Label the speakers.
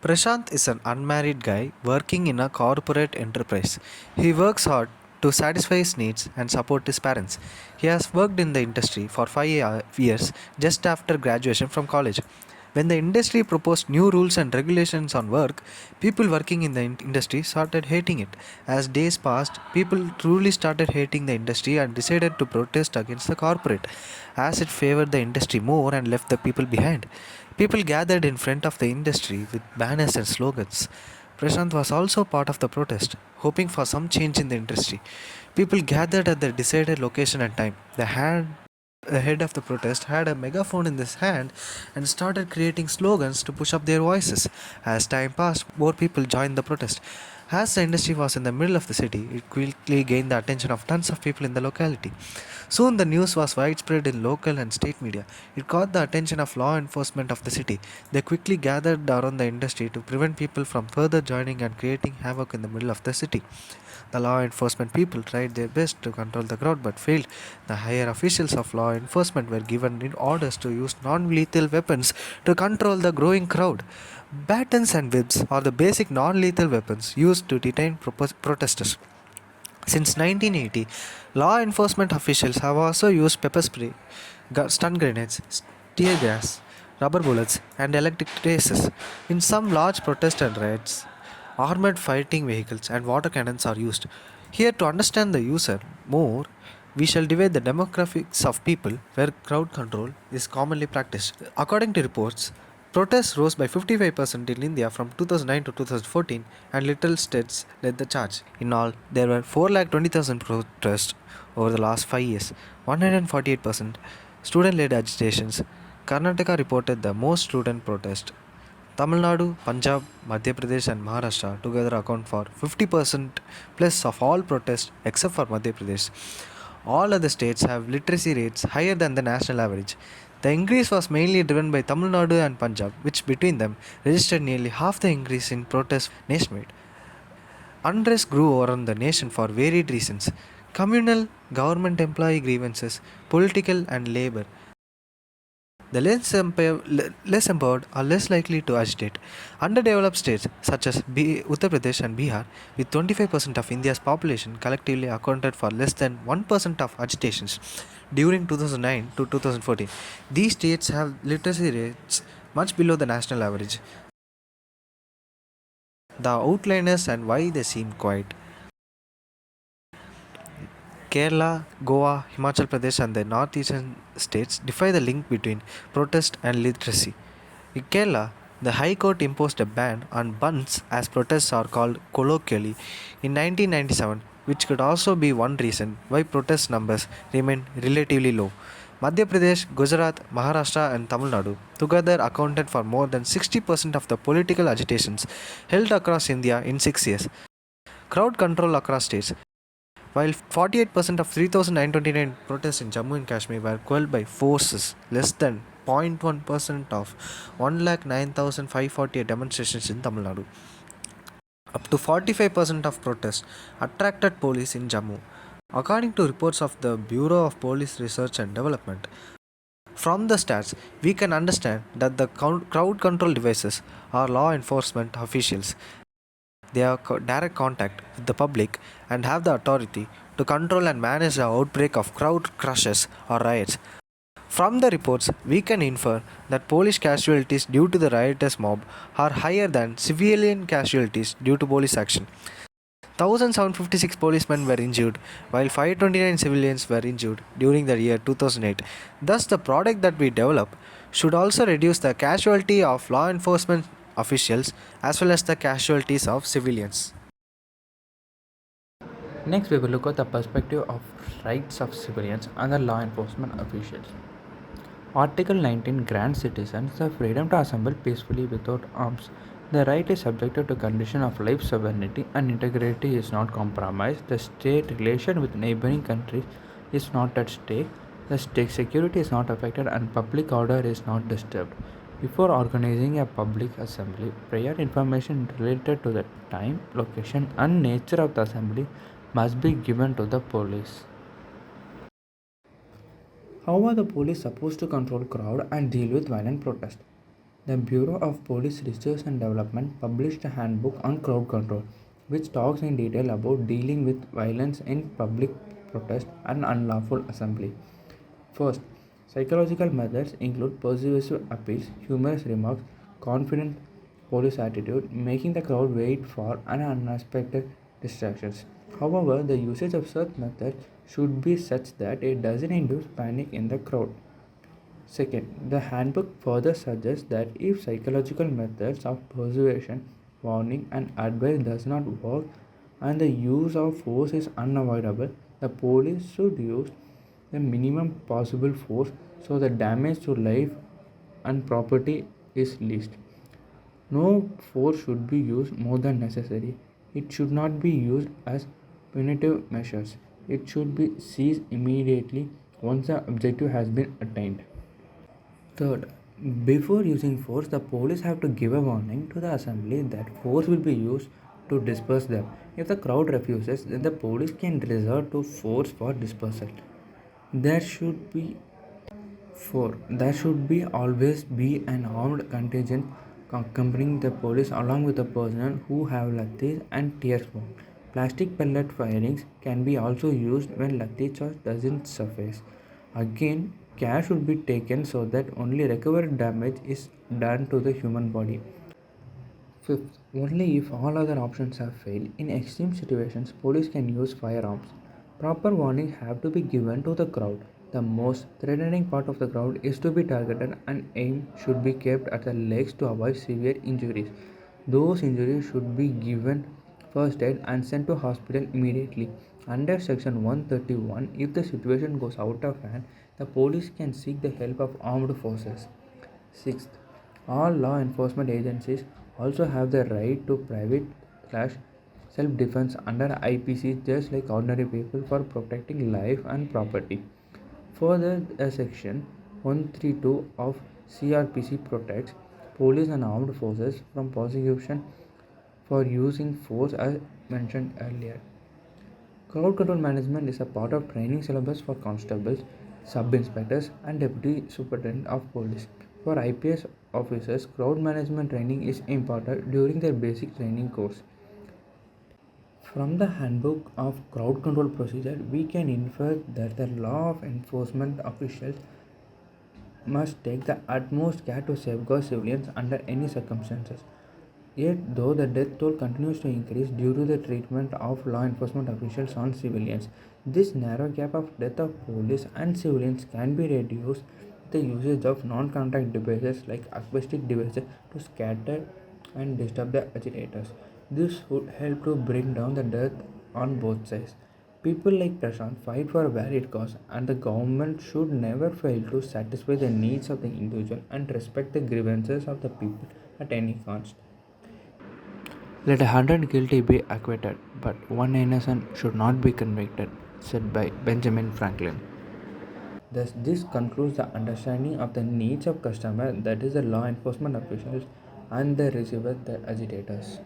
Speaker 1: Prashant is an unmarried guy working in a corporate enterprise. He works hard to satisfy his needs and support his parents. He has worked in the industry for 5 years just after graduation from college. When the industry proposed new rules and regulations on work, people working in the industry started hating it. As days passed, people truly started hating the industry and decided to protest against the corporate, as it favored the industry more and left the people behind. People gathered in front of the industry with banners and slogans. Prashant was also part of the protest, hoping for some change in the industry. People gathered at the decided location and time. The head of the protest had a megaphone in his hand and started creating slogans to push up their voices. As time passed, more people joined the protest. As the industry was in the middle of the city, it quickly gained the attention of tons of people in the locality. Soon the news was widespread in local and state media. It caught the attention of law enforcement of the city. They quickly gathered around the industry to prevent people from further joining and creating havoc in the middle of the city. The law enforcement people tried their best to control the crowd but failed. The higher officials of law enforcement were given orders to use non lethal weapons to control the growing crowd. Batons and whips are the basic non lethal weapons used to detain protesters. Since 1980, law enforcement officials have also used pepper spray, stun grenades, tear gas, rubber bullets, and electric traces. In some large protest and riots, armored fighting vehicles and water cannons are used. Here, to understand the user more, we shall divide the demographics of people where crowd control is commonly practiced. According to reports, protests rose by 55% in India from 2009 to 2014, and little states led the charge. In all, there were 4,20,000 protests over the last 5 years, 148% student led agitations. Karnataka reported the most student protests. Tamil Nadu, Punjab, Madhya Pradesh, and Maharashtra together account for 50% plus of all protests except for Madhya Pradesh. All other states have literacy rates higher than the national average. The increase was mainly driven by Tamil Nadu and Punjab, which between them registered nearly half the increase in protests nationwide. Unrest grew around the nation for varied reasons: communal, government employee grievances, political, and labor. The less empowered are less likely to agitate. Underdeveloped states such as Uttar Pradesh and Bihar, with 25% of India's population, collectively accounted for less than 1% of agitations during 2009 to 2014. These states have literacy rates much below the national average. The outliners and why they seem quiet. Kerala, Goa, Himachal Pradesh, and the northeastern states defy the link between protest and literacy. In Kerala, the High Court imposed a ban on buns, as protests are called colloquially, in 1997, which could also be one reason why protest numbers remain relatively low. Madhya Pradesh, Gujarat, Maharashtra, and Tamil Nadu together accounted for more than 60% of the political agitations held across India in 6 years. Crowd control across states. While 48% of 3,929 protests in Jammu and Kashmir were quelled by forces, less than 0.1% of 1,09,548 demonstrations in Tamil Nadu. Up to 45% of protests attracted police in Jammu. According to reports of the Bureau of Police Research and Development, from the stats, we can understand that the crowd control devices are law enforcement officials. They have direct contact with the public and have the authority to control and manage the outbreak of crowd crushes or riots. From the reports, we can infer that police casualties due to the riotous mob are higher than civilian casualties due to police action. 1,756 policemen were injured, while 529 civilians were injured during the year 2008. Thus, the product that we develop should also reduce the casualty of law enforcement officials as well as the casualties of civilians.
Speaker 2: Next, we will look at the perspective of rights of civilians and the law enforcement officials. Article 19 grants citizens the freedom to assemble peacefully without arms. The right is subjected to condition of life, sovereignty, and integrity is not compromised. The state relation with neighboring countries is not at stake. The state security is not affected, and public order is not disturbed. Before organizing a public assembly, prior information related to the time, location, and nature of the assembly must be given to the police. How are the police supposed to control crowd and deal with violent protest? The Bureau of Police Research and Development published a handbook on crowd control, which talks in detail about dealing with violence in public protest and unlawful assembly. First, psychological methods include persuasive appeals, humorous remarks, confident police attitude, making the crowd wait for unexpected distractions. However, the usage of such methods should be such that it doesn't induce panic in the crowd. Second, the handbook further suggests that if psychological methods of persuasion, warning, and advice does not work and the use of force is unavoidable, the police should use the minimum possible force so the damage to life and property is least. No force should be used more than necessary. It should not be used as punitive measures. It should be ceased immediately once the objective has been attained. Third, before using force, the police have to give a warning to the assembly that force will be used to disperse them. If the crowd refuses, then the police can resort to force for dispersal. There should be there should be always be an armed contingent accompanying the police along with the personnel who have lathis and tear gas. Plastic pellet firings can be also used when lathi charge doesn't suffice. Again, care should be taken so that only recovered damage is done to the human body. Fifth, only if all other options have failed, in extreme situations, police can use firearms. Proper warnings have to be given to the crowd. The most threatening part of the crowd is to be targeted and aim should be kept at the legs to avoid severe injuries. Those injuries should be given first aid and sent to hospital immediately. Under section 131, if the situation goes out of hand, the police can seek the help of armed forces. Sixth, all law enforcement agencies also have the right to private slash self defense under IPC just like ordinary people for protecting life and property. Further, a section 132 of CRPC protects police and armed forces from prosecution for using force as mentioned earlier. Crowd control management is a part of training syllabus for constables, sub-inspectors and deputy superintendent of police. For IPS officers, crowd management training is imparted during their basic training course. From the handbook of crowd control procedure, we can infer that the law of enforcement officials must take the utmost care to safeguard civilians under any circumstances. Yet, though the death toll continues to increase due to the treatment of law enforcement officials on civilians, this narrow gap of death of police and civilians can be reduced with the usage of non-contact devices like acoustic devices to scatter and disturb the agitators. This would help to bring down the death on both sides. People like Prashant fight for a valid cause, and the government should never fail to satisfy the needs of the individual and respect the grievances of the people at any cost. Let 100 guilty be acquitted, but one innocent should not be convicted, said by Benjamin Franklin. Thus, this concludes the understanding of the needs of customer, that is, the law enforcement officials, and the receiver, the agitators.